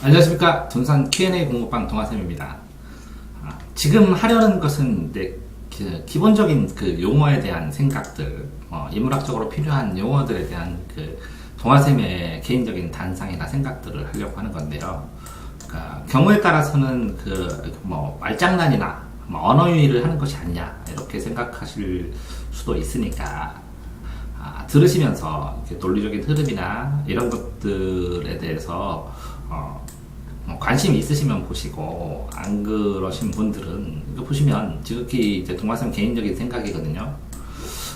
안녕하십니까. 돈산 Q&A 공부방 동아쌤입니다. 지금 하려는 것은 기본적인 그 용어에 대한 생각들, 인문학적으로 필요한 용어들에 대한 그 동아쌤의 개인적인 단상이나 생각들을 하려고 하는 건데요. 그러니까 경우에 따라서는 말장난이나 언어유희를 하는 것이 아니냐 이렇게 생각하실 수도 있으니까 들으시면서 이렇게 논리적인 흐름이나 이런 것들에 대해서 관심이 있으시면 보시고, 안 그러신 분들은 이거 보시면 지극히 이제 동아쌤 개인적인 생각이거든요.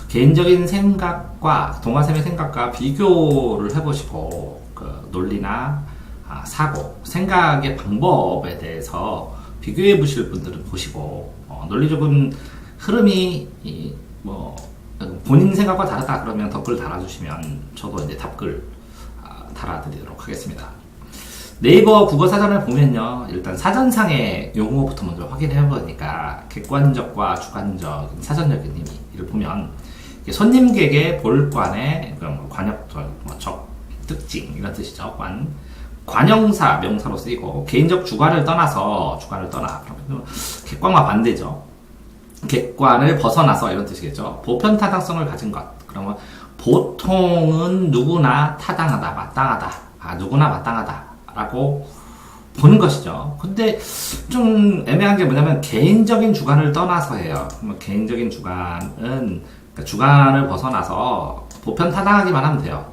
개인적인 생각과 동아쌤의 생각과 비교를 해보시고, 그 논리나 사고, 생각의 방법에 대해서 비교해 보실 분들은 보시고, 논리적인 흐름이 본인 생각과 다르다 그러면 댓글 달아주시면 저도 이제 답글 달아드리도록 하겠습니다. 네이버 국어사전을 보면요, 일단 사전상의 용어부터 먼저 확인해 보니까 객관적과 주관적, 사전적인 의미를 보면 손님객의 볼관의 관역, 특징 이런 뜻이죠. 관형사, 명사로 쓰이고 개인적 주관을 떠나 그러면 객관과 반대죠. 객관을 벗어나서 이런 뜻이겠죠. 보편 타당성을 가진 것. 그러면 보통은 누구나 타당하다, 마땅하다, 누구나 마땅하다 라고 보는 것이죠. 근데 좀 애매한 게 뭐냐면 개인적인 주관을 떠나서 해요. 개인적인 주관은 그러니까 주관을 벗어나서 보편 타당하기만 하면 돼요.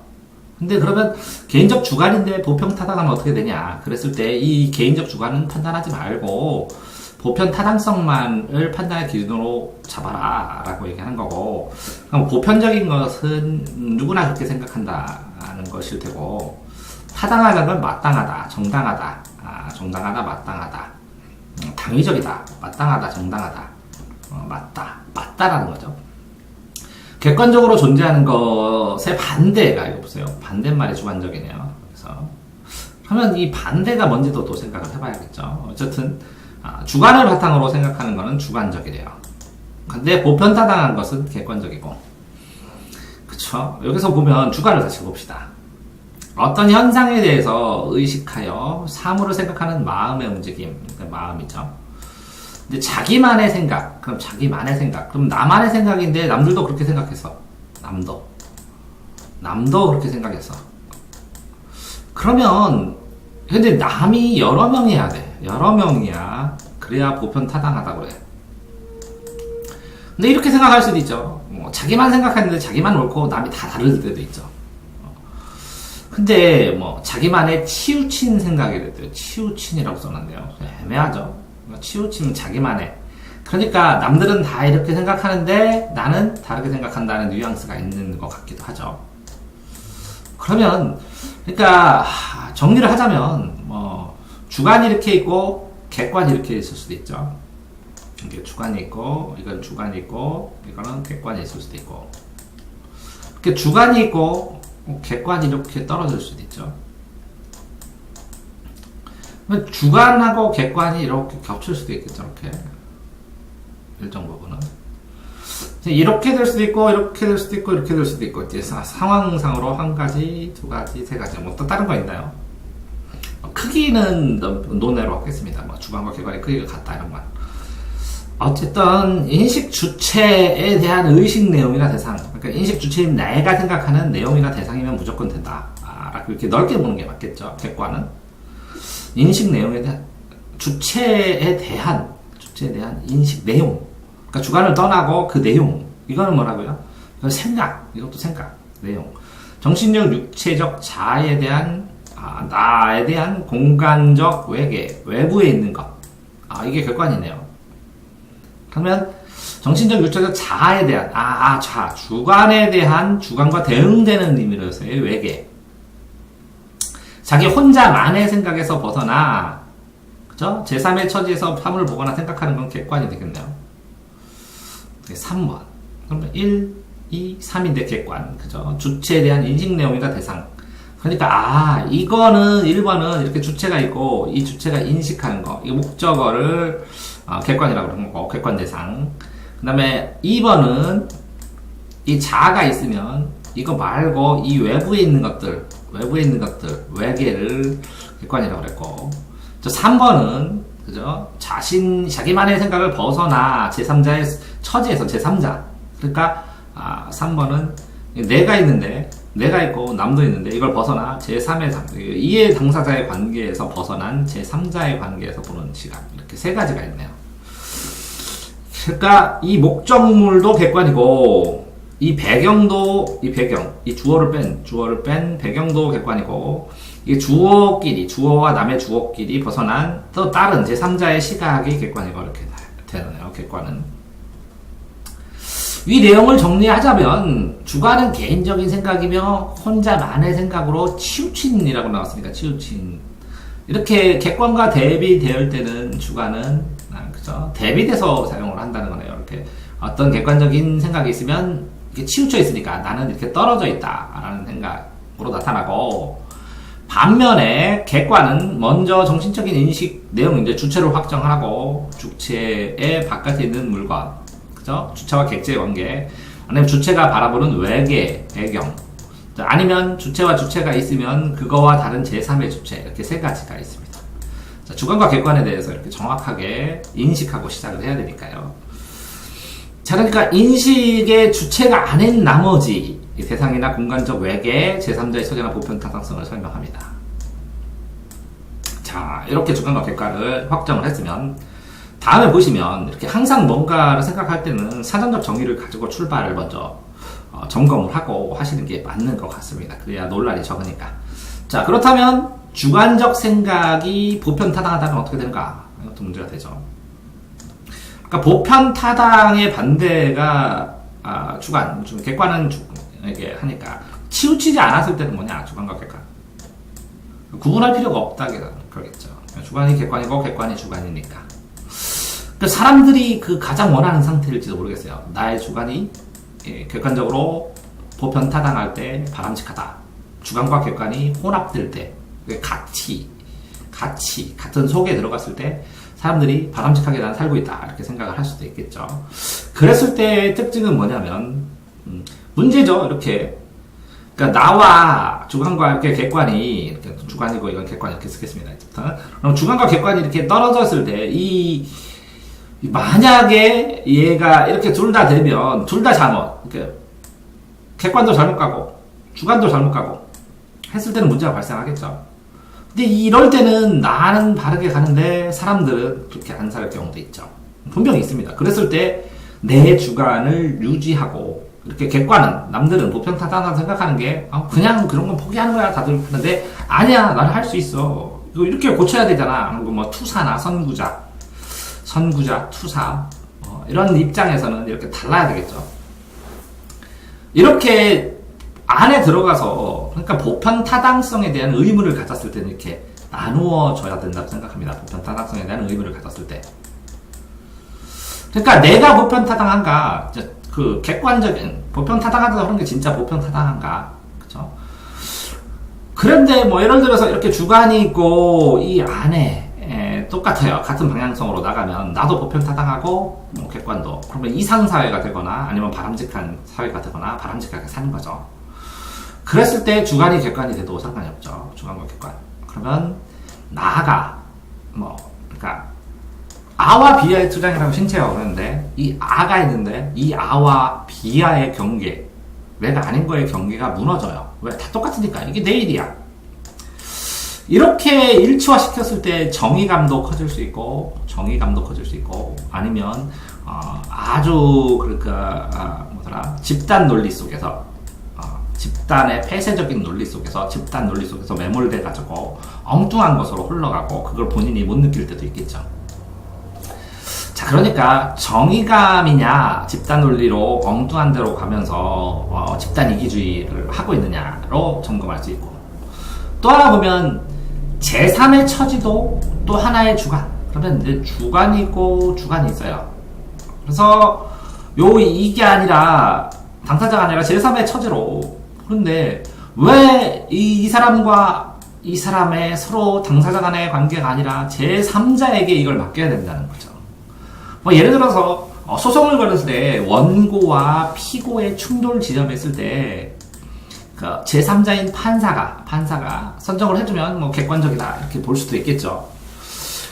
근데 그러면 개인적 주관인데 보편 타당하면 어떻게 되냐? 그랬을 때 이 개인적 주관은 판단하지 말고 보편 타당성만을 판단의 기준으로 잡아라 라고 얘기하는 거고, 그럼 보편적인 것은 누구나 그렇게 생각한다는 것일 테고, 타당하다는 건 마땅하다, 정당하다, 정당하다, 마땅하다, 당위적이다, 마땅하다, 정당하다, 맞다라는 거죠. 객관적으로 존재하는 것의 반대가, 이거 보세요. 반대말이 주관적이네요. 그래서 그러면 이 반대가 뭔지도 또 생각을 해봐야겠죠. 어쨌든 주관을 바탕으로 생각하는 것은 주관적이래요. 근데 보편 타당한 것은 객관적이고, 그쵸? 여기서 보면 주관을 다시 봅시다. 어떤 현상에 대해서 의식하여 사물을 생각하는 마음의 움직임, 그러니까 마음이죠. 근데 자기만의 생각, 그럼 자기만의 생각, 그럼 나만의 생각인데 남들도 그렇게 생각했어. 남도 그렇게 생각했어. 그러면 근데 남이 여러 명이야 돼. 여러 명이야. 그래야 보편 타당하다고 그래. 근데 이렇게 생각할 수도 있죠. 자기만 생각하는데 자기만 옳고 남이 다 다를 때도 있죠. 근데 자기만의 치우친 생각이 돼요. 치우친이라고 써놨네요. 애매하죠. 치우치면 자기만의. 그러니까 남들은 다 이렇게 생각하는데 나는 다르게 생각한다는 뉘앙스가 있는 것 같기도 하죠. 그러니까 정리를 하자면 주관이 이렇게 있고 객관이 이렇게 있을 수도 있죠. 이게 주관이 있고 이건 주관이 있고 이거는 객관이 있을 수도 있고, 이렇게 주관이 있고 객관이 이렇게 떨어질 수도 있죠. 주관하고 객관이 이렇게 겹칠 수도 있겠죠. 이렇게 일정 부분은 이렇게 될 수도 있고 이렇게 될 수도 있고 이렇게 될 수도 있고, 이제 상황상으로 한 가지, 두 가지, 세 가지, 또 다른 거 있나요? 크기는 논외로 하겠습니다. 주관과 객관의 크기가 같다 이런 건. 어쨌든 인식 주체에 대한 의식 내용이나 대상, 그러니까 인식 주체인 내가 생각하는 내용이나 대상이면 무조건 된다. 이렇게 넓게 보는 게 맞겠죠. 객관은 인식 내용에 대한 주체에 대한 인식 내용, 그러니까 주관을 떠나고 그 내용, 이거는 뭐라고요? 이건 생각, 이것도 생각, 내용. 정신적, 육체적 자아에 대한 나에 대한 공간적 외계, 외부에 있는 것. 이게 객관이네요. 그러면 정신적, 육체적 자아에 대한 주관에 대한 주관과 대응되는 의미로서의 외계. 자기 혼자만의 생각에서 벗어나, 그죠? 제3의 처지에서 사물을 보거나 생각하는 건 객관이 되겠네요. 3번. 그러면 1, 2, 3인데 객관. 그죠? 주체에 대한 인식 내용이다 대상. 그러니까 이거는 1번은 이렇게 주체가 있고 이 주체가 인식하는 거, 이 목적어를 객관이라고 그러는 거고, 객관 대상. 그 다음에 2번은 이 자아가 있으면 이거 말고 이 외부에 있는 것들, 외계를 객관이라고 그랬고, 저 3번은, 그죠? 자기만의 생각을 벗어나 제3자의 처지에서 제3자. 그러니까, 3번은 내가 있는데, 내가 있고 남도 있는데 이걸 벗어나 제3의 이해 당사자의 관계에서 벗어난 제3자의 관계에서 보는 시각. 이렇게 세 가지가 있네요. 그러니까 이 목적물도 객관이고 이 배경도 이 주어를 뺀 배경도 객관이고 이 주어와 남의 주어끼리 벗어난 또 다른 제3자의 시각이 객관이고 이렇게 되네요. 객관은. 이 내용을 정리하자면 주관은 개인적인 생각이며 혼자만의 생각으로 치우친이라고 나왔으니까 치우친. 이렇게 객관과 대비될 때는 주관은 그죠? 대비돼서 사용을 한다는 거네요. 이렇게 어떤 객관적인 생각이 있으면 이렇게 치우쳐 있으니까 나는 이렇게 떨어져 있다라는 생각으로 나타나고, 반면에 객관은 먼저 정신적인 인식 내용 이제 주체를 확정하고 주체의 바깥에 있는 물건, 그죠? 주체와 객체의 관계, 아니면 주체가 바라보는 외계 배경, 아니면 주체와 주체가 있으면 그거와 다른 제3의 주체, 이렇게 세 가지가 있습니다. 자, 주관과 객관에 대해서 이렇게 정확하게 인식하고 시작을 해야 되니까요. 자, 그러니까 인식의 주체가 아닌 나머지 대상이나 공간적 외계, 제3자의 소재나 보편 타당성을 설명합니다. 자, 이렇게 주관과 객관을 확정을 했으면 다음에 보시면 이렇게 항상 뭔가를 생각할 때는 사전적 정의를 가지고 출발을 먼저 점검을 하고 하시는 게 맞는 것 같습니다. 그래야 논란이 적으니까. 자, 그렇다면 주관적 생각이 보편 타당하다면 어떻게 되는가? 이것도 문제가 되죠. 그러니까 보편 타당의 반대가 주관, 객관은 이게 하니까 치우치지 않았을 때는 뭐냐? 주관과 객관. 구분할 필요가 없다게 그러겠죠. 주관이 객관이고 객관이 주관이니까. 사람들이 그 가장 원하는 상태일지도 모르겠어요. 나의 주관이 객관적으로 보편 타당할 때 바람직하다. 주관과 객관이 혼합될 때, 같은 속에 들어갔을 때 사람들이 바람직하게 난 살고 있다. 이렇게 생각을 할 수도 있겠죠. 그랬을 때의 특징은 뭐냐면, 문제죠. 이렇게. 그러니까 나와 주관과 이렇게 객관이, 이렇게 주관이고 이건 객관 이렇게 쓰겠습니다. 그럼 주관과 객관이 이렇게 떨어졌을 때, 만약에 얘가 이렇게 둘 다 되면 둘 다 잘못, 이렇게 객관도 잘못 가고 주관도 잘못 가고 했을 때는 문제가 발생하겠죠. 근데 이럴 때는 나는 바르게 가는데 사람들은 그렇게 안 살 경우도 있죠. 분명히 있습니다. 그랬을 때 내 주관을 유지하고 이렇게 객관은 남들은 보편타당하다고 생각하는 게 그냥 그런 건 포기하는 거야 다들 하는데, 아니야 나는 할 수 있어. 이거 이렇게 고쳐야 되잖아. 뭐 투사나 선구자, 투사, 이런 입장에서는 이렇게 달라야 되겠죠. 이렇게 안에 들어가서, 그러니까 보편 타당성에 대한 의문을 가졌을 때는 이렇게 나누어져야 된다고 생각합니다. 보편 타당성에 대한 의문을 가졌을 때. 그러니까 내가 보편 타당한가, 그 객관적인 보편 타당하다고 하는 게 진짜 보편 타당한가, 그렇죠? 그런데 뭐 예를 들어서 이렇게 주관이 있고 이 안에 똑같아요. 같은 방향성으로 나가면 나도 보편 타당하고 객관도. 그러면 이상사회가 되거나 아니면 바람직한 사회가 되거나 바람직하게 사는 거죠. 그랬을 때 주관이 객관이 돼도 상관이 없죠. 주관과 객관. 그러면 나아가 그러니까 아와 비아의 투장이라고 신체가 그러는데, 이 아가 있는데 이 아와 비아의 경계, 내가 아닌 거의 경계가 무너져요. 왜? 다 똑같으니까. 이게 내 일이야. 이렇게 일치화시켰을 때 정의감도 커질 수 있고, 아니면 아주 집단 논리 속에서, 집단의 폐쇄적인 논리 속에서, 집단 논리 속에서 매몰돼 가지고 엉뚱한 것으로 흘러가고 그걸 본인이 못 느낄 때도 있겠죠. 자, 그러니까 정의감이냐 집단 논리로 엉뚱한 데로 가면서 집단 이기주의를 하고 있느냐로 점검할 수 있고, 또 하나 보면 제3의 처지도 또 하나의 주관. 그러면 이제 주관이 있고 주관이 있어요. 그래서 이게 아니라 당사자가 아니라 제3의 처지로. 그런데 왜 이 사람과 이 사람의 서로 당사자 간의 관계가 아니라 제3자에게 이걸 맡겨야 된다는 거죠. 뭐 예를 들어서 소송을 걸었을 때 원고와 피고의 충돌 지점에 있을 때 그 제3자인 판사가 선정을 해주면 뭐 객관적이다 이렇게 볼 수도 있겠죠.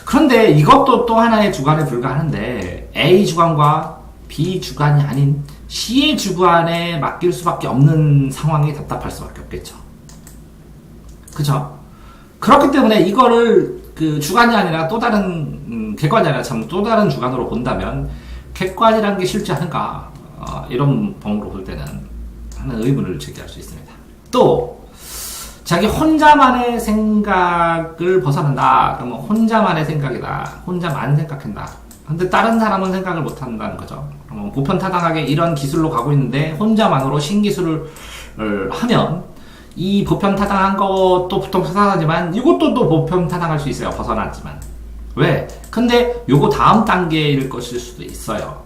그런데 이것도 또 하나의 주관에 불과하는데 A 주관과 B 주관이 아닌 C의 주관에 맡길 수밖에 없는 상황이 답답할 수밖에 없겠죠. 그죠? 그렇기 때문에 이거를 그 주관이 아니라 또 다른 객관이 아니라 참 또 다른 주관으로 본다면 객관이라는 게 싫지 않은가 이런 방으로 볼 때는 하는 의문을 제기할 수 있습니다. 또 자기 혼자만의 생각을 벗어난다. 그러면 혼자만의 생각이다. 혼자만 생각한다. 근데 다른 사람은 생각을 못한다는 거죠. 그러면 보편타당하게 이런 기술로 가고 있는데 혼자만으로 신기술을 하면 이 보편타당한 것도 보편타당하지만 이것도 또 보편타당할 수 있어요. 벗어났지만. 왜? 근데 요거 다음 단계일 것일 수도 있어요.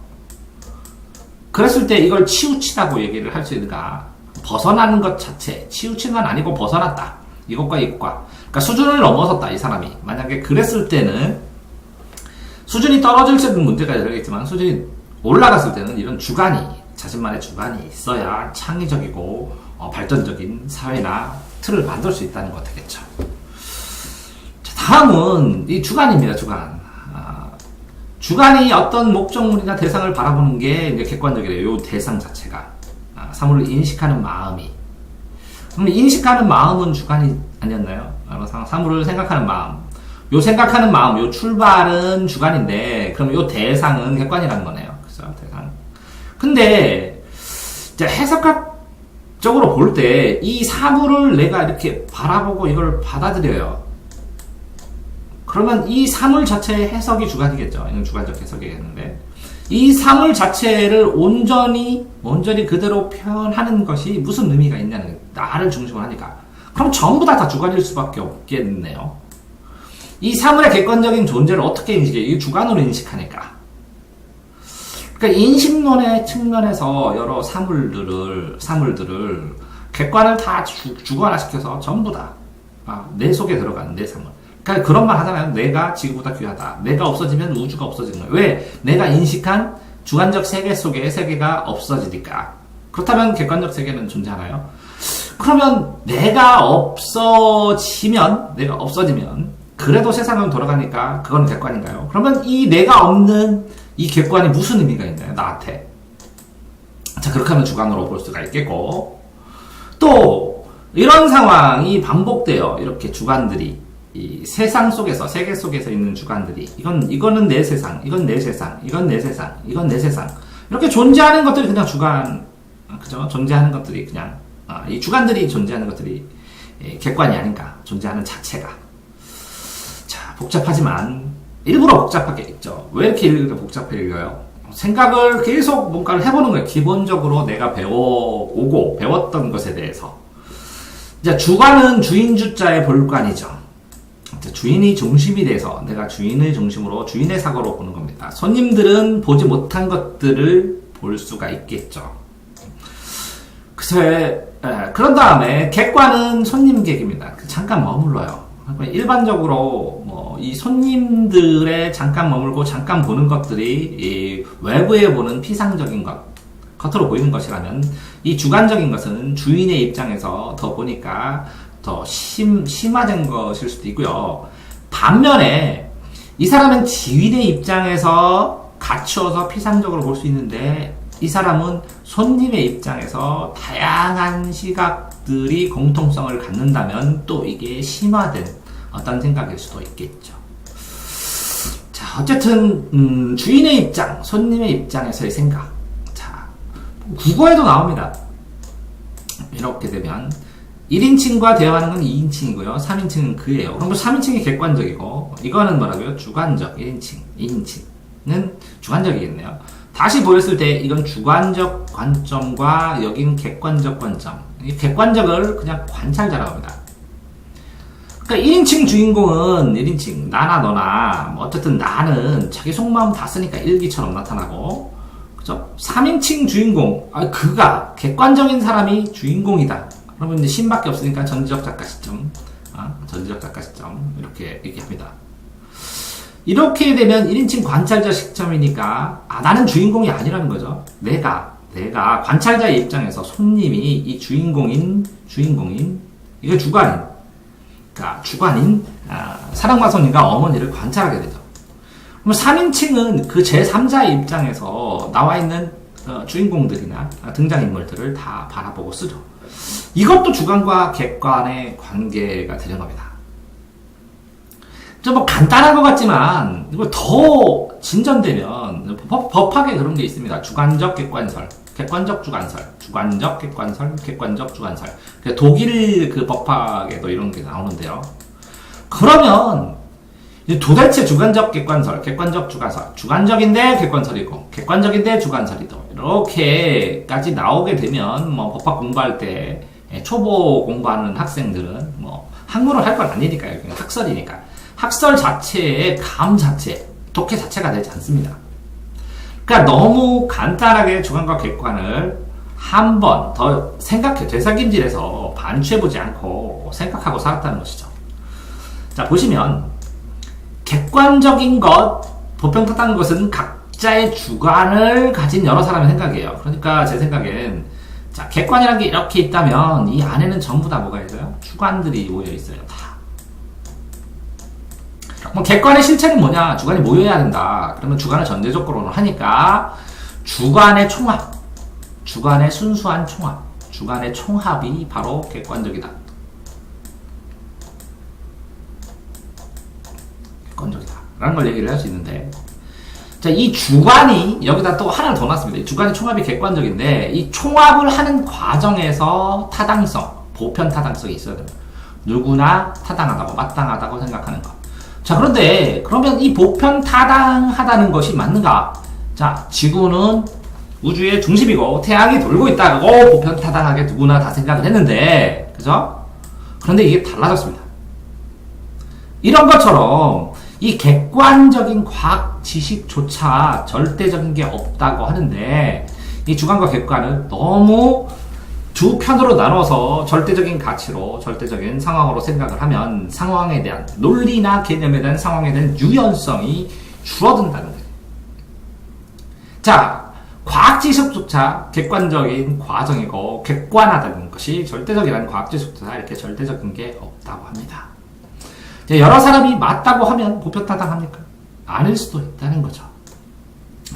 그랬을 때 이걸 치우치다고 얘기를 할 수 있는가? 벗어나는 것 자체, 치우친 건 아니고 벗어났다. 이것과 이것과. 그러니까 수준을 넘어섰다, 이 사람이. 만약에 그랬을 때는 수준이 떨어질 때는 문제가 되겠지만 수준이 올라갔을 때는 이런 주관이, 자신만의 주관이 있어야 창의적이고 발전적인 사회나 틀을 만들 수 있다는 것 되겠죠. 자, 다음은 이 주관입니다, 주관. 주관이 어떤 목적물이나 대상을 바라보는 게 이제 객관적이래요. 요 대상 자체가. 사물을 인식하는 마음이. 그럼 인식하는 마음은 주관이 아니었나요? 사물을 생각하는 마음. 요 생각하는 마음, 요 출발은 주관인데, 그럼 요 대상은 객관이라는 거네요. 그죠? 대상. 근데, 이제 해석학적으로 볼 때, 이 사물을 내가 이렇게 바라보고 이걸 받아들여요. 그러면 이 사물 자체의 해석이 주관이겠죠. 이건 주관적 해석이겠는데. 이 사물 자체를 온전히 그대로 표현하는 것이 무슨 의미가 있냐는 거예요. 나를 중심으로 하니까. 그럼 전부 다 주관일 수밖에 없겠네요. 이 사물의 객관적인 존재를 어떻게 인식해요? 이 주관으로 인식하니까. 그러니까 인식론의 측면에서 여러 사물들을 객관을 다 주관화시켜서 전부 다 내 속에 들어가는 내 사물. 그러니까 그런 말 하잖아요. 내가 지구보다 귀하다. 내가 없어지면 우주가 없어지는 거예요. 왜? 내가 인식한 주관적 세계 속에 세계가 없어지니까. 그렇다면 객관적 세계는 존재하나요? 그러면 내가 없어지면 그래도 세상은 돌아가니까 그건 객관인가요? 그러면 이 내가 없는 이 객관이 무슨 의미가 있나요? 나한테. 자, 그렇게 하면 주관으로 볼 수가 있겠고, 또 이런 상황이 반복돼요. 이렇게 주관들이 이 세상 속에서, 세계 속에서 있는 주관들이, 이거는 내 세상, 이건 내 세상, 이건 내 세상, 이건 내 세상. 이렇게 존재하는 것들이 그냥 주관, 그죠? 존재하는 것들이 그냥, 이 주관들이 존재하는 것들이 객관이 아닌가. 존재하는 자체가. 자, 복잡하지만, 일부러 복잡하게 읽죠. 왜 이렇게 복잡하게 읽어요? 생각을 계속 뭔가를 해보는 거예요. 기본적으로 내가 배웠던 것에 대해서. 이제 주관은 주인주자의 볼관이죠. 주인이 중심이 돼서 내가 주인을 중심으로 주인의 사고로 보는 겁니다. 손님들은 보지 못한 것들을 볼 수가 있겠죠. 그런 다음에 객관은 손님객입니다. 잠깐 머물러요. 일반적으로 이 손님들의 잠깐 머물고 잠깐 보는 것들이 이 외부에 보는 피상적인 것, 겉으로 보이는 것이라면 이 주관적인 것은 주인의 입장에서 더 보니까 더 심화된 것일 수도 있고요. 반면에 이 사람은 지인의 입장에서 갖추어서 피상적으로 볼 수 있는데 이 사람은 손님의 입장에서 다양한 시각들이 공통성을 갖는다면 또 이게 심화된 어떤 생각일 수도 있겠죠. 자, 어쨌든 주인의 입장, 손님의 입장에서의 생각. 자, 국어에도 나옵니다. 이렇게 되면 1인칭과 대화하는 건 2인칭이고요. 3인칭은 그예요. 그럼 3인칭이 객관적이고 이거는 뭐라고요? 주관적 1인칭, 2인칭은 주관적이겠네요. 다시 보였을 때 이건 주관적 관점과 여긴 객관적 관점. 이 객관적을 그냥 관찰자라고 합니다. 그러니까 1인칭 주인공은 1인칭 나나 너나 어쨌든 나는 자기 속마음 다 쓰니까 일기처럼 나타나고, 그죠? 3인칭 주인공 그가 객관적인 사람이 주인공이다. 그러면 이제 신밖에 없으니까 전지적 작가 시점, 이렇게 얘기합니다. 이렇게 되면 1인칭 관찰자 시점이니까 나는 주인공이 아니라는 거죠. 내가 내가 관찰자의 입장에서 손님이 이 주인공인 이게 주관인 사랑과 손님과 어머니를 관찰하게 되죠. 그럼 3인칭은 그 제3자의 입장에서 나와 있는 주인공들이나 등장인물들을 다 바라보고 쓰죠. 이것도 주관과 객관의 관계가 되는 겁니다. 좀 뭐 간단한 것 같지만 이거 더 진전되면 법학에 그런 게 있습니다. 주관적 객관설, 객관적 주관설, 주관적 객관설, 객관적 주관설. 독일 그 법학에도 이런 게 나오는데요. 그러면 도대체 주관적 객관설, 객관적 주관설, 주관적인데 객관설이고, 객관적인데 주관설이고, 이렇게까지 나오게 되면, 뭐, 법학 공부할 때, 초보 공부하는 학생들은, 뭐, 학문을 할 건 아니니까요. 그냥 학설이니까. 학설 자체의 감 자체, 독해 자체가 되지 않습니다. 그러니까 너무 간단하게 주관과 객관을 한 번 더 되새김질해서 반추해보지 않고 생각하고 살았다는 것이죠. 자, 보시면, 객관적인 것, 보편타당한 것은 각자의 주관을 가진 여러 사람의 생각이에요. 그러니까 제 생각엔, 자, 객관이라는 게 이렇게 있다면 이 안에는 전부 다 뭐가 있어요? 주관들이 모여 있어요. 다. 뭐 객관의 실체는 뭐냐? 주관이 모여야 된다. 그러면 주관을 전제조건으로 하니까 주관의 총합, 주관의 순수한 총합, 주관의 총합이 바로 객관적이다. 객관적이다. 라는 걸 얘기를 할 수 있는데, 자, 이 주관이 여기다 또 하나를 더 놨습니다. 이 주관의 총합이 객관적인데, 이 총합을 하는 과정에서 타당성, 보편 타당성이 있어야 됩니다. 누구나 타당하다고, 마땅하다고 생각하는 것. 자, 그런데 그러면 이 보편 타당하다는 것이 맞는가? 자, 지구는 우주의 중심이고 태양이 돌고 있다고 보편 타당하게 누구나 다 생각을 했는데, 그죠? 그런데 이게 달라졌습니다. 이런 것처럼 이 객관적인 과학 지식조차 절대적인 게 없다고 하는데, 이 주관과 객관을 너무 두 편으로 나눠서 절대적인 가치로, 절대적인 상황으로 생각을 하면 상황에 대한, 논리나 개념에 대한 상황에 대한 유연성이 줄어든다는 거예요. 자, 과학 지식조차 객관적인 과정이고 객관하다는 것이 절대적이라는 과학 지식조차 이렇게 절대적인 게 없다고 합니다. 여러 사람이 맞다고 하면 보편타당합니까? 아닐 수도 있다는 거죠.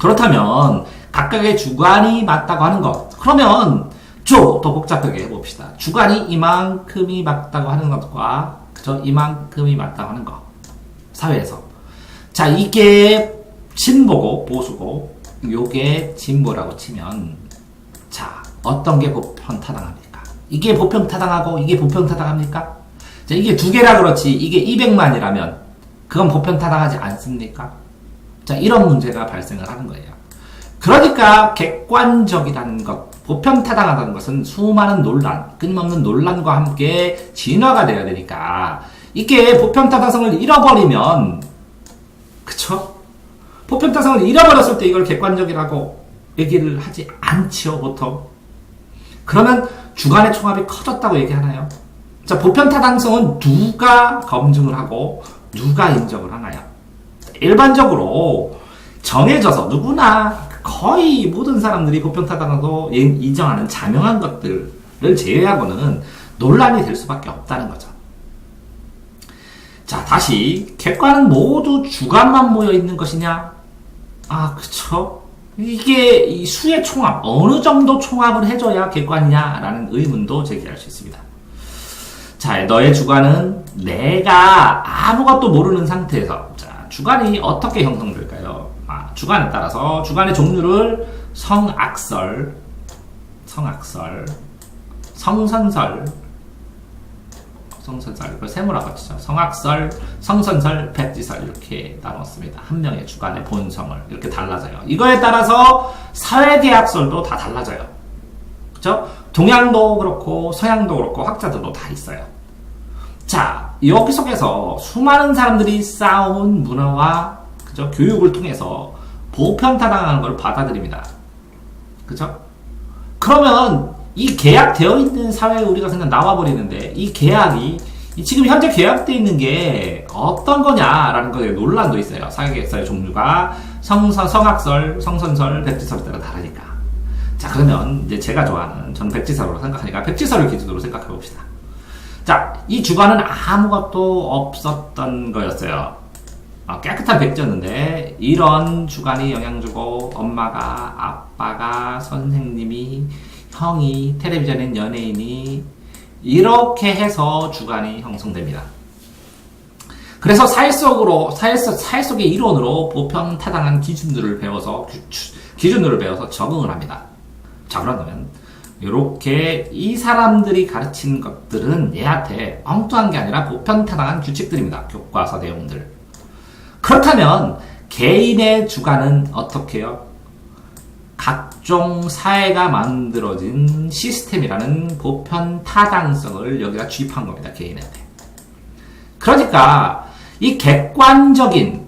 그렇다면 각각의 주관이 맞다고 하는 것, 그러면 좀 더 복잡하게 해봅시다. 주관이 이만큼이 맞다고 하는 것과 그저 이만큼이 맞다고 하는 것, 사회에서. 자, 이게 진보고 보수고 요게 진보라고 치면, 자, 어떤 게 보편타당합니까? 이게 보편타당하고 이게 보편타당합니까? 자, 이게 두 개라 그렇지 이게 200만이라면 그건 보편타당하지 않습니까? 자, 이런 문제가 발생을 하는 거예요. 그러니까 객관적이라는 것, 보편타당하다는 것은 수많은 논란, 끊임없는 논란과 함께 진화가 돼야 되니까, 이게 보편타당성을 잃어버리면, 그쵸? 보편타당성을 잃어버렸을 때 이걸 객관적이라고 얘기를 하지 않지요, 보통. 그러면 주관의 총합이 커졌다고 얘기하나요? 자, 보편타당성은 누가 검증을 하고 누가 인정을 하나요? 일반적으로 정해져서 누구나 거의 모든 사람들이 보편타당하고 인정하는 자명한 것들을 제외하고는 논란이 될 수밖에 없다는 거죠. 자, 다시 객관은 모두 주관만 모여 있는 것이냐? 아, 그쵸? 이게 이 수의 총합, 어느 정도 총합을 해줘야 객관이냐라는 의문도 제기할 수 있습니다. 자, 너의 주관은 내가 아무것도 모르는 상태에서, 자, 주관이 어떻게 형성될까요? 주관에 따라서 주관의 종류를 성악설, 성선설, 그걸 세모라고 하죠. 성악설, 성선설, 백지설 이렇게 나눴습니다. 한 명의 주관의 본성을 이렇게 달라져요. 이거에 따라서 사회계약설도 다 달라져요. 그렇죠? 동양도 그렇고 서양도 그렇고 학자들도 다 있어요. 자, 여기 속에서 수많은 사람들이 쌓아온 문화와 그죠? 교육을 통해서 보편타당한 걸 받아들입니다. 그죠? 그러면 이 계약되어 있는 사회에 우리가 그냥 나와버리는데, 이 계약이 지금 현재 계약되어 있는 게 어떤 거냐라는 거에 논란도 있어요. 사회계약서의 종류가 성악설, 성선설, 백지설에 따라 다르니까. 자, 그러면 이제 제가 좋아하는, 저는 백지설로 생각하니까 백지설을 기준으로 생각해 봅시다. 자, 이 주관은 아무것도 없었던 거였어요. 깨끗한 백지였는데 이런 주관이 영향 주고 엄마가, 아빠가, 선생님이, 형이, 텔레비전인 연예인이 이렇게 해서 주관이 형성됩니다. 그래서 사회 속의 이론으로 보편타당한 기준들을 배워서 적응을 합니다. 자, 그러면 이렇게 이 사람들이 가르친 것들은 얘한테 엉뚱한 게 아니라 보편타당한 규칙들입니다. 교과서 내용들. 그렇다면 개인의 주관은 어떻게 해요? 각종 사회가 만들어진 시스템이라는 보편타당성을 여기다 주입한 겁니다. 개인한테. 그러니까 이 객관적인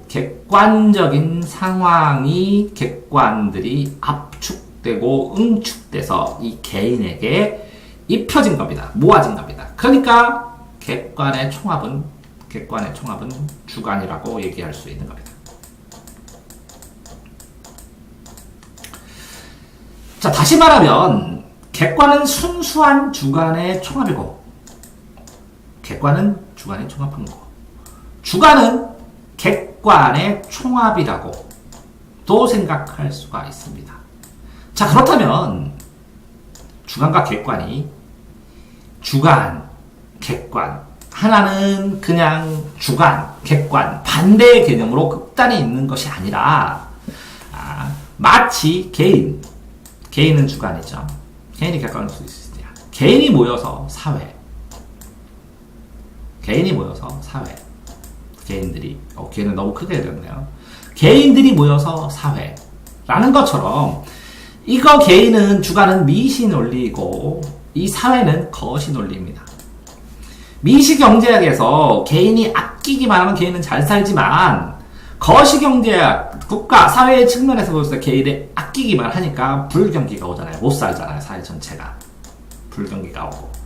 상황이 객관들이 압축되고 응축돼서 이 개인에게 입혀진 겁니다. 모아진 겁니다. 그러니까 객관의 총합은 주관이라고 얘기할 수 있는 겁니다. 자, 다시 말하면 객관은 순수한 주관의 총합이고 객관은 주관의 총합한 거고 주관은 객관의 총합이라고 또 생각할 수가 있습니다. 자, 그렇다면 주관과 객관이 주관, 객관 하나는 그냥 주관, 객관 반대의 개념으로 극단에 있는 것이 아니라 마치 개인은 주관이죠. 개인이 객관일 수 있어요. 개인이 모여서 사회 개인은 너무 크게 해줬네요. 개인들이 모여서 사회라는 것처럼 이거 개인은 주관은 미시 논리이고 이 사회는 거시 논리입니다. 미시 경제학에서 개인이 아끼기만 하면 개인은 잘 살지만 거시 경제학 국가 사회의 측면에서 볼 때 개인이 아끼기만 하니까 불경기가 오잖아요. 못 살잖아요. 사회 전체가 불경기가 오고.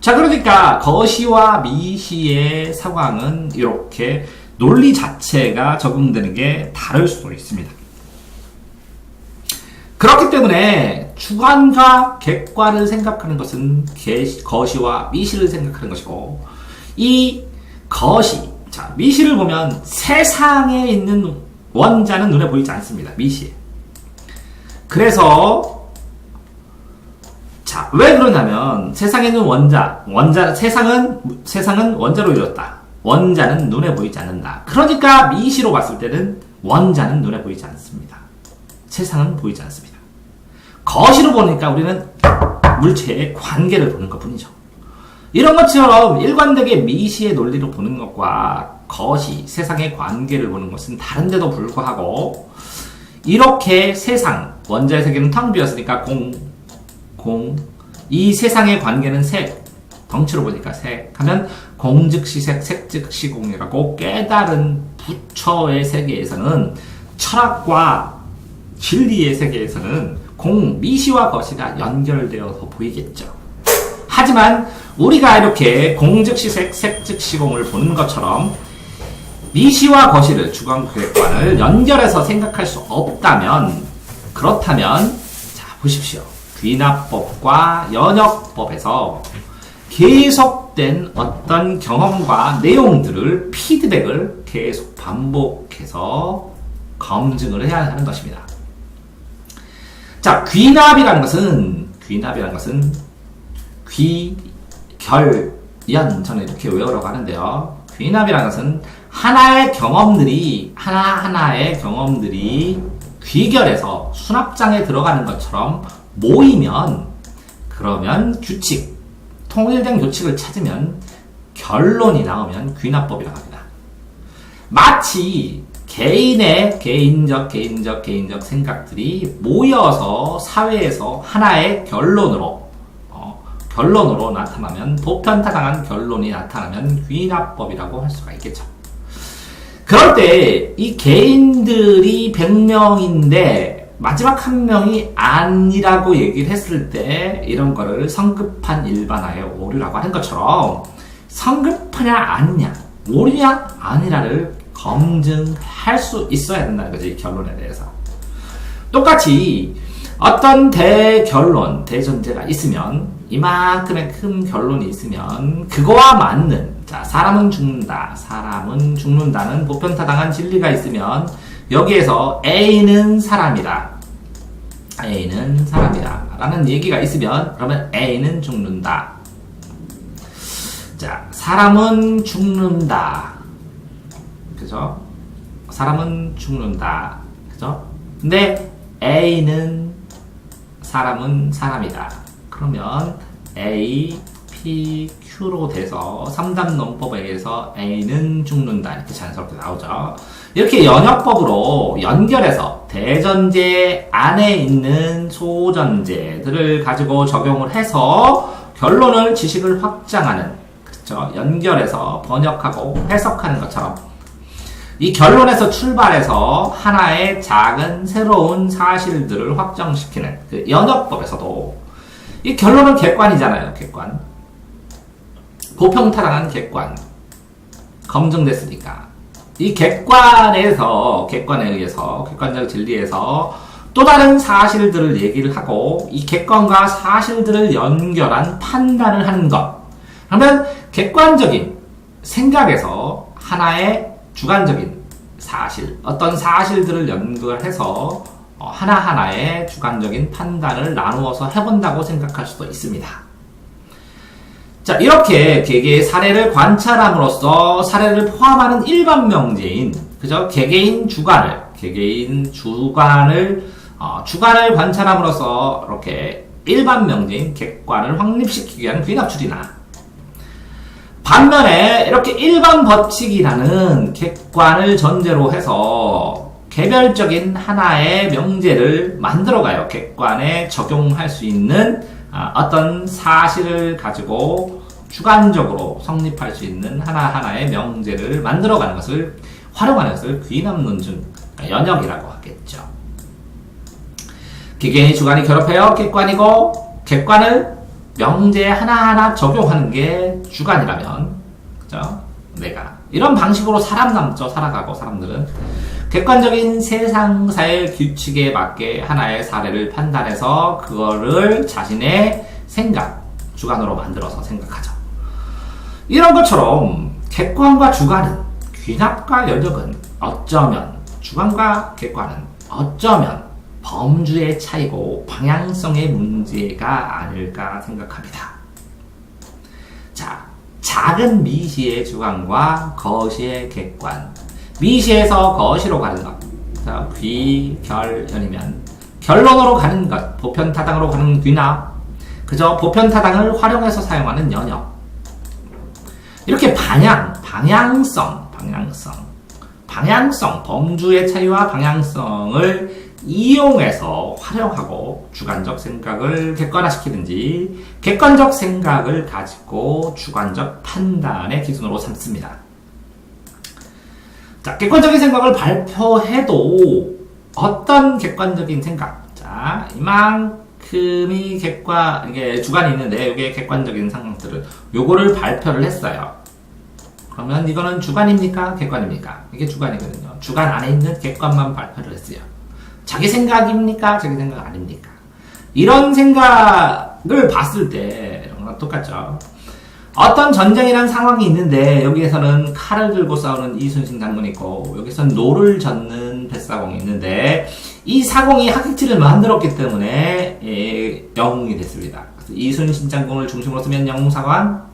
자, 그러니까 거시와 미시의 상황은 이렇게 논리 자체가 적용되는 게 다를 수도 있습니다. 그렇기 때문에 주관과 객관을 생각하는 것은 거시와 미시를 생각하는 것이고 이 미시를 보면 세상에 있는 원자는 눈에 보이지 않습니다. 미시. 그래서 자, 왜 그러냐면 세상에 있는 세상은 원자로 이루어졌다. 원자는 눈에 보이지 않는다. 그러니까 미시로 봤을 때는 원자는 눈에 보이지 않습니다. 세상은 보이지 않습니다. 거시로 보니까 우리는 물체의 관계를 보는 것 뿐이죠. 이런 것처럼 일관되게 미시의 논리로 보는 것과 거시, 세상의 관계를 보는 것은 다른데도 불구하고 이렇게 세상, 원자의 세계는 텅 비었으니까 이 세상의 관계는 색, 덩치로 보니까 색 하면 공 즉시 색, 색 즉시 공이라고 깨달은 부처의 세계에서는 철학과 진리의 세계에서는 미시와 거시가 연결되어서 보이겠죠. 하지만 우리가 이렇게 공 즉시 색, 색 즉시 공을 보는 것처럼 미시와 거시를 주관 객관을 연결해서 생각할 수 없다면 그렇다면 자 보십시오. 귀납법과 연역법에서 계속된 어떤 경험과 내용들을 피드백을 계속 반복해서 검증을 해야 하는 것입니다. 자, 귀납이라는 것은 귀결연 저는 이렇게 외우라고 하는데요. 귀납이라는 것은 하나하나의 경험들이 귀결해서 수납장에 들어가는 것처럼 모이면 그러면 통일된 규칙을 찾으면 결론이 나오면 귀납법이라고 합니다. 마치 개인의 개인적 생각들이 모여서 사회에서 하나의 결론으로 나타나면 보편타당한 결론이 나타나면 귀납법이라고 할 수가 있겠죠. 그럴 때 이 개인들이 100명인데 마지막 한 명이 아니라고 얘기를 했을 때 이런 거를 성급한 일반화의 오류라고 하는 것처럼 성급하냐 아니냐 오류냐 아니냐를 검증할 수 있어야 된다는 거죠. 이 결론에 대해서. 똑같이 어떤 대결론, 대전제가 있으면, 이만큼의 큰 결론이 있으면, 그거와 맞는, 자, 사람은 죽는다는 보편타당한 진리가 있으면, 여기에서 A는 사람이다. A는 사람이다. 라는 얘기가 있으면, 그러면 A는 죽는다. 자, 사람은 죽는다. 그죠? 사람은 죽는다. 그죠? 근데 A는 사람은 사람이다. 그러면 A, P, Q로 돼서 3단 논법에 의해서 A는 죽는다. 이렇게 자연스럽게 나오죠. 이렇게 연역법으로 연결해서 대전제 안에 있는 소전제들을 가지고 적용을 해서 결론을 지식을 확장하는, 그렇죠? 연결해서 번역하고 해석하는 것처럼 이 결론에서 출발해서 하나의 작은 새로운 사실들을 확정시키는 그 연역법에서도 이 결론은 객관이잖아요. 객관. 보편타당한 객관. 검증됐으니까. 이 객관에 의해서, 객관적 진리에서 또 다른 사실들을 얘기를 하고 이 객관과 사실들을 연결한 판단을 하는 것. 그러면 객관적인 생각에서 하나의 주관적인 사실, 어떤 사실들을 연결해서 하나하나의 주관적인 판단을 나누어서 해본다고 생각할 수도 있습니다. 자, 이렇게 개개의 사례를 관찰함으로써 사례를 포함하는 일반 명제인, 그죠? 개개인 주관을 관찰함으로써 이렇게 일반 명제인 객관을 확립시키기 위한 귀납출이나, 반면에 이렇게 일반 법칙이라는 객관을 전제로 해서 개별적인 하나의 명제를 만들어가요. 객관에 적용할 수 있는 어떤 사실을 가지고 주관적으로 성립할 수 있는 하나하나의 명제를 만들어가는 것을, 활용하는 것을 귀납론중, 연역이라고 하겠죠. 개개인의 주관이 결합하여 객관이고, 객관을 명제 하나하나 적용하는 게 주관이라면, 그죠? 내가 이런 방식으로 살아가고 사람들은 객관적인 세상사의 규칙에 맞게 하나의 사례를 판단해서 그거를 자신의 생각, 주관으로 만들어서 생각하죠. 이런 것처럼 객관과 주관은, 귀납과 연역은 어쩌면, 주관과 객관은 어쩌면 범주의 차이고 방향성의 문제가 아닐까 생각합니다. 자, 작은 미시의 주관과 거시의 객관. 미시에서 거시로 가는 것. 자, 귀, 결, 연이면 결론으로 가는 것. 보편타당으로 가는 귀납. 그저 보편타당을 활용해서 사용하는 연역. 이렇게 방향성, 범주의 차이와 방향성을 이용해서 활용하고 주관적 생각을 객관화시키든지 객관적 생각을 가지고 주관적 판단의 기준으로 삼습니다. 자, 객관적인 생각을 발표해도 어떤 객관적인 생각, 자, 이만큼이 이게 주관이 있는데 이게 객관적인 상황들을 요거를 발표를 했어요. 그러면 이거는 주관입니까? 객관입니까? 이게 주관이거든요. 주관 안에 있는 객관만 발표를 했어요. 자기 생각입니까? 자기 생각 아닙니까? 이런 생각을 봤을 때 이런 거랑 똑같죠. 어떤 전쟁이란 상황이 있는데 여기에서는 칼을 들고 싸우는 이순신 장군이 있고 여기서는 노를 젓는 뱃사공이 있는데 이 사공이 하객지를 만들었기 때문에 영웅이 됐습니다. 그래서 이순신 장군을 중심으로 쓰면 영웅사관,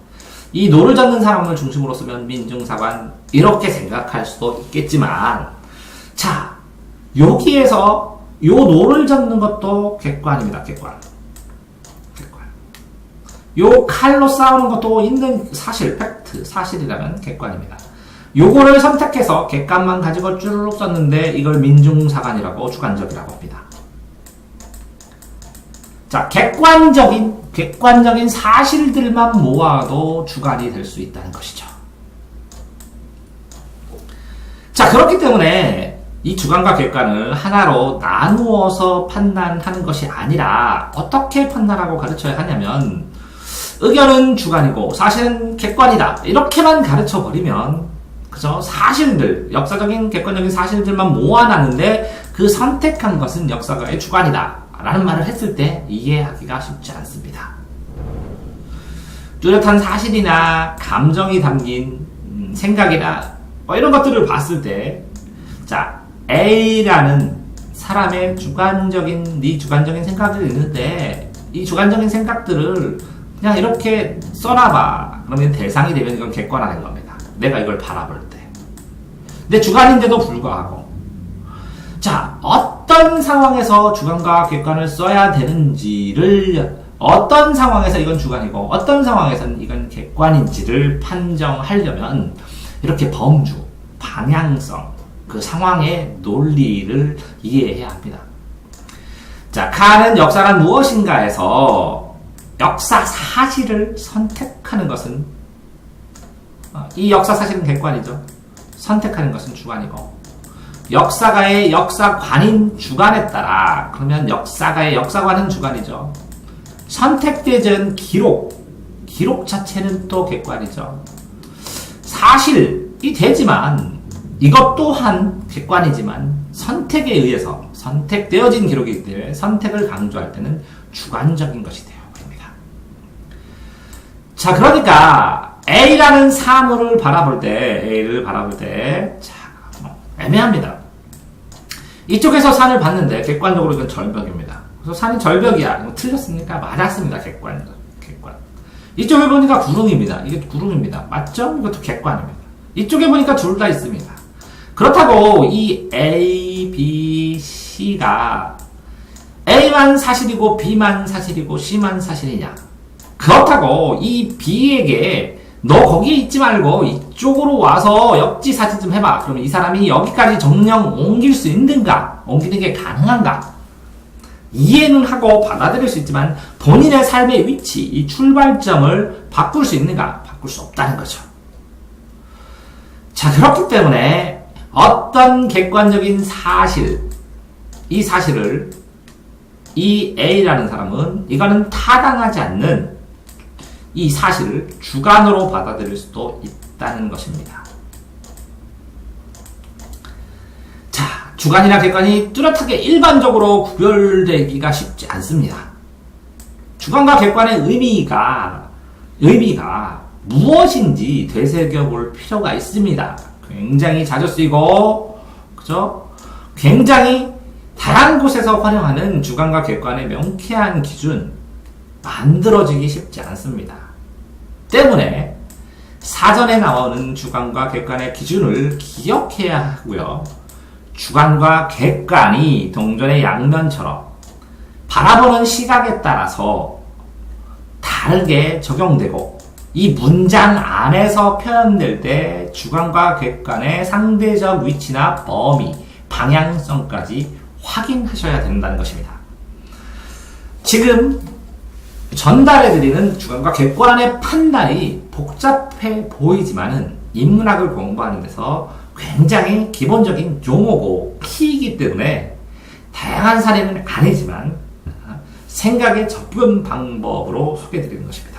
이 노를 젓는 사람을 중심으로 쓰면 민중사관, 이렇게 생각할 수도 있겠지만, 자, 여기에서 요 노를 젓는 것도 객관입니다. 객관. 요 칼로 싸우는 것도 있는 사실, 팩트, 사실이라면 객관입니다. 요거를 선택해서 객관만 가지고 쭈르륵 썼는데 이걸 민중사관이라고, 주관적이라고 합니다. 자, 객관적인 사실들만 모아도 주관이 될 수 있다는 것이죠. 자, 그렇기 때문에 이 주관과 객관을 하나로 나누어서 판단하는 것이 아니라 어떻게 판단하고 가르쳐야 하냐면, 의견은 주관이고 사실은 객관이다, 이렇게만 가르쳐버리면, 그죠? 사실들, 역사적인 객관적인 사실들만 모아놨는데 그 선택한 것은 역사가의 주관이다 라는 말을 했을 때 이해하기가 쉽지 않습니다. 뚜렷한 사실이나 감정이 담긴 생각이나 이런 것들을 봤을 때, 자, A라는 사람의 주관적인 생각들이 있는데, 이 주관적인 생각들을 그냥 이렇게 써놔봐. 그러면 대상이 되면 이건 객관화된 겁니다. 내가 이걸 바라볼 때. 내 주관인데도 불구하고. 자, 어떤 상황에서 주관과 객관을 써야 되는지를, 어떤 상황에서 이건 주관이고, 어떤 상황에서는 이건 객관인지를 판정하려면, 이렇게 범주, 방향성, 그 상황의 논리를 이해해야 합니다. 자, 칸은 역사가 무엇인가에서 역사 사실을 선택하는 것은, 이 역사 사실은 객관이죠. 선택하는 것은 주관이고, 역사가의 역사관인 주관에 따라, 그러면 역사가의 역사관은 주관이죠. 선택되는 기록 자체는 또 객관이죠. 사실이 되지만, 이것 또한 객관이지만, 선택에 의해서 선택되어진 기록이기 때문에 선택을 강조할 때는 주관적인 것이 되어버립니다. 자, 그러니까 A라는 사물을 바라볼 때, 자, 애매합니다. 이쪽에서 산을 봤는데 객관적으로 이건 절벽입니다. 그래서 산이 절벽이야. 이거 틀렸습니까? 맞았습니다. 객관. 이쪽에 보니까 구름입니다. 이게 구름입니다. 맞죠? 이것도 객관입니다. 이쪽에 보니까 둘 다 있습니다. 그렇다고 이 A, B, C가 A만 사실이고 B만 사실이고 C만 사실이냐? 그렇다고 이 B에게 너 거기에 있지 말고 이쪽으로 와서 역지사지 좀 해봐. 그러면 이 사람이 여기까지 정령 옮길 수 있는가? 옮기는 게 가능한가? 이해는 하고 받아들일 수 있지만 본인의 삶의 위치, 이 출발점을 바꿀 수 있는가? 바꿀 수 없다는 거죠. 자, 그렇기 때문에 어떤 객관적인 사실, 이 사실을 이 A라는 사람은 이거는 타당하지 않는 이 사실을 주관으로 받아들일 수도 있다는 것입니다. 자, 주관이나 객관이 뚜렷하게 일반적으로 구별되기가 쉽지 않습니다. 주관과 객관의 의미가 무엇인지 되새겨볼 필요가 있습니다. 굉장히 자주 쓰이고, 그죠? 굉장히 다양한 곳에서 활용하는 주관과 객관의 명쾌한 기준, 만들어지기 쉽지 않습니다. 때문에 사전에 나오는 주관과 객관의 기준을 기억해야 하고요. 주관과 객관이 동전의 양면처럼 바라보는 시각에 따라서 다르게 적용되고, 이 문장 안에서 표현될 때 주관과 객관의 상대적 위치나 범위, 방향성까지 확인하셔야 된다는 것입니다. 지금 전달해드리는 주관과 객관의 판단이 복잡해 보이지만은 인문학을 공부하는 데서 굉장히 기본적인 용어고 키이기 때문에 다양한 사례는 아니지만 생각의 접근 방법으로 소개해드리는 것입니다.